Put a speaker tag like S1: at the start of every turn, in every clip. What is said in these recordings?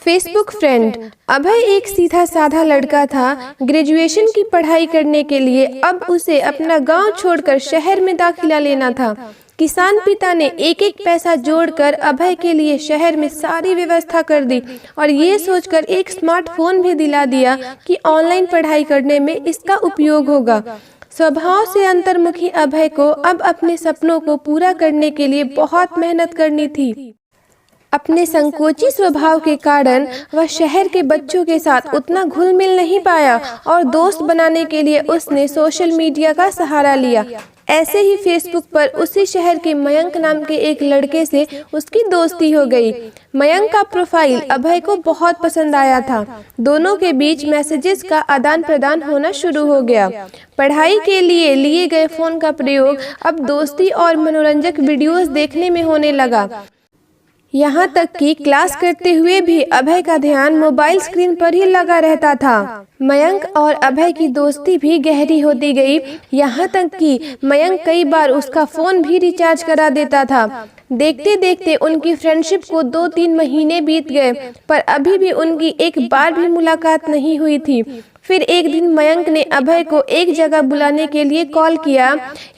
S1: Facebook friend. अभय एक सीधा साधा लड़का था। ग्रेजुएशन की पढ़ाई करने के लिए अब उसे अपना गांव छोड़कर शहर में दाखिला लेना था। किसान पिता ने एक एक पैसा जोड़कर अभय के लिए शहर में सारी व्यवस्था कर दी और ये सोचकर एक स्मार्टफोन भी दिला दिया कि ऑनलाइन पढ़ाई करने में इसका उपयोग होगा। स्वभाव से अंतर्मुखी अभय को अब अपने सपनों को पूरा करने के लिए बहुत मेहनत करनी थी। अपने संकोची स्वभाव के कारण वह शहर के बच्चों के साथ उतना घुल मिल नहीं पाया और दोस्त बनाने के लिए उसने सोशल मीडिया का सहारा लिया। ऐसे ही फेसबुक पर उसी शहर के मयंक नाम के एक लड़के से उसकी दोस्ती हो गई। मयंक का प्रोफाइल अभय को बहुत पसंद आया था। दोनों के बीच मैसेजेस का आदान प्रदान होना शुरू हो गया। पढ़ाई के लिए गए फोन का प्रयोग अब दोस्ती और मनोरंजक वीडियोस देखने में होने लगा। यहाँ तक कि क्लास करते हुए भी अभय का ध्यान मोबाइल स्क्रीन पर ही लगा रहता था। मयंक और अभय की दोस्ती भी गहरी होती गई। यहाँ तक कि मयंक कई बार उसका फोन भी रिचार्ज करा देता था। देखते देखते उनकी फ्रेंडशिप को 2-3 महीने बीत गए, पर अभी भी उनकी एक बार भी मुलाकात नहीं हुई थी। फिर एक दिन मयंक ने अभय को एक जगह बुलाने के लिए कॉल किया।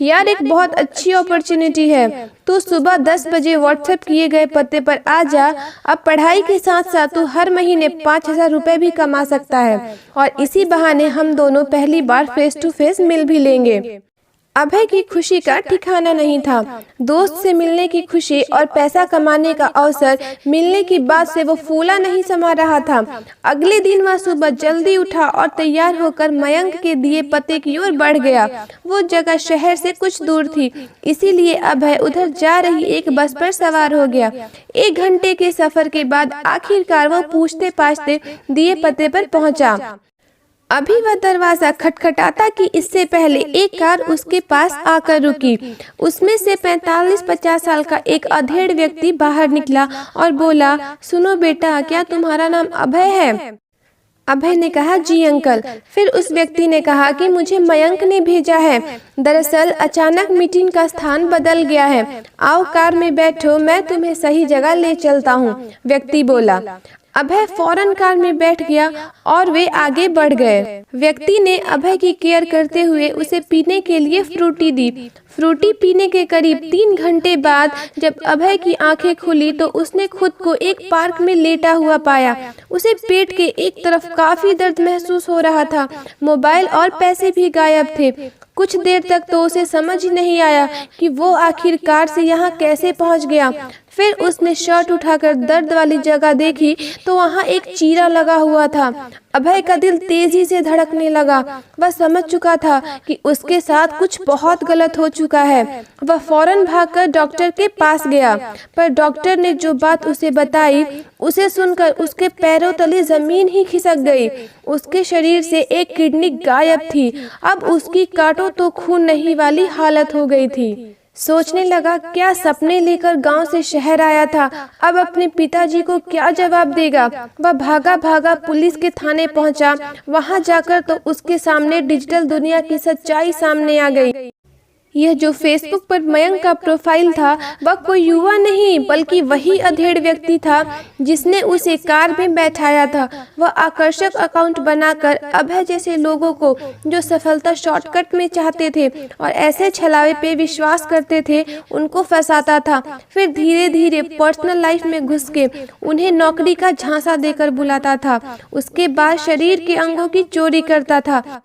S1: यार, एक बहुत अच्छी अपॉर्चुनिटी है, तू सुबह 10 बजे व्हाट्सएप किए गए पते पर आ जा। अब पढ़ाई के साथ साथ तू हर महीने 5,000 रुपए भी कमा सकता है और इसी बहाने हम दोनों पहली बार फेस टू फेस मिल भी लेंगे। अभय की खुशी का ठिकाना नहीं था। दोस्त से मिलने की खुशी और पैसा कमाने का अवसर मिलने की बात से वो फूला नहीं समा रहा था। अगले दिन वह सुबह जल्दी उठा और तैयार होकर मयंक के दिए पते की ओर बढ़ गया। वो जगह शहर से कुछ दूर थी, इसीलिए अभय उधर जा रही एक बस पर सवार हो गया। 1 घंटे के सफर के बाद आखिरकार वो पूछते पाछते दिए पते पर पहुंचा। अभी वह दरवाजा खटखटाता कि इससे पहले एक कार उसके पास आकर रुकी। उसमें से 45-50 साल का एक अधेड़ व्यक्ति बाहर निकला और बोला, सुनो बेटा, क्या तुम्हारा नाम अभय है? अभय ने कहा, जी अंकल। फिर उस व्यक्ति ने कहा कि मुझे मयंक ने भेजा है। दरअसल अचानक मीटिंग का स्थान बदल गया है। आओ कार में बैठो, मैं तुम्हें सही जगह ले चलता हूँ, व्यक्ति बोला। अभय फौरन कार में बैठ गया और वे आगे बढ़ गए। व्यक्ति ने अभय की केयर करते हुए उसे पीने के लिए फ्रूटी दी। फ्रूटी पीने के करीब 3 घंटे बाद जब अभय की आंखें खुली तो उसने खुद को एक पार्क में लेटा हुआ पाया। उसे पेट के एक तरफ काफी दर्द महसूस हो रहा था। मोबाइल और पैसे भी गायब थे। कुछ देर तक तो उसे समझ ही नहीं आया कि वो आखिरकार से यहाँ कैसे पहुँच गया। फिर उसने शर्ट उठाकर दर्द वाली जगह देखी तो वहाँ एक चीरा लगा हुआ था। अभय का दिल तेजी से धड़कने लगा। वह समझ चुका था कि उसके साथ कुछ बहुत गलत हो चुका है। वह फौरन भागकर डॉक्टर के पास गया, पर डॉक्टर ने जो बात उसे बताई उसे सुनकर उसके पैरों तले जमीन ही खिसक गई। उसके शरीर से एक किडनी गायब थी। अब उसकी काटो तो खून नहीं वाली हालत हो गई थी। सोचने लगा, क्या सपने लेकर गांव से शहर आया था, अब अपने पिताजी को क्या जवाब देगा। वह भागा भागा पुलिस के थाने पहुंचा। वहां जाकर तो उसके सामने डिजिटल दुनिया की सच्चाई सामने आ गई। यह जो फेसबुक पर मयंक का प्रोफाइल था वह कोई युवा नहीं बल्कि वही अधेड़ व्यक्ति था जिसने उसे कार में बैठाया था। वह आकर्षक अकाउंट बनाकर अभय जैसे लोगों को जो सफलता शॉर्टकट में चाहते थे और ऐसे छलावे पे विश्वास करते थे उनको फंसाता था। फिर धीरे धीरे पर्सनल लाइफ में घुस के उन्हें नौकरी का झांसा देकर बुलाता था। उसके बाद शरीर के अंगों की चोरी करता था।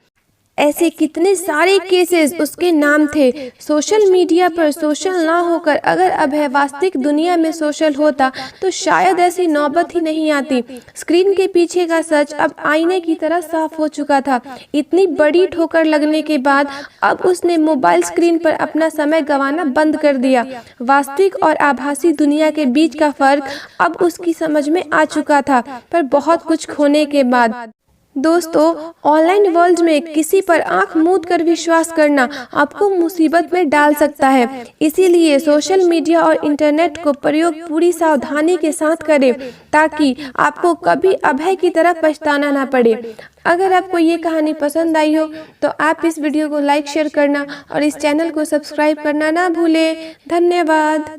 S1: ऐसे कितने सारे केसेस उसके नाम थे। सोशल मीडिया पर सोशल ना होकर अगर अभय वास्तविक दुनिया में सोशल होता तो शायद ऐसी नौबत ही नहीं आती। स्क्रीन के पीछे का सच अब आईने की तरह साफ हो चुका था। इतनी बड़ी ठोकर लगने के बाद अब उसने मोबाइल स्क्रीन पर अपना समय गंवाना बंद कर दिया। वास्तविक और आभासी दुनिया के बीच का फर्क अब उसकी समझ में आ चुका था, पर बहुत कुछ खोने के बाद। दोस्तों, ऑनलाइन वर्ल्ड में किसी पर आंख मूंद कर विश्वास करना आपको मुसीबत में डाल सकता है। इसीलिए सोशल मीडिया और इंटरनेट को प्रयोग पूरी सावधानी के साथ करें ताकि आपको कभी अभय की तरह पछताना ना पड़े। अगर आपको ये कहानी पसंद आई हो तो आप इस वीडियो को लाइक शेयर करना और इस चैनल को सब्सक्राइब करना ना भूलें। धन्यवाद।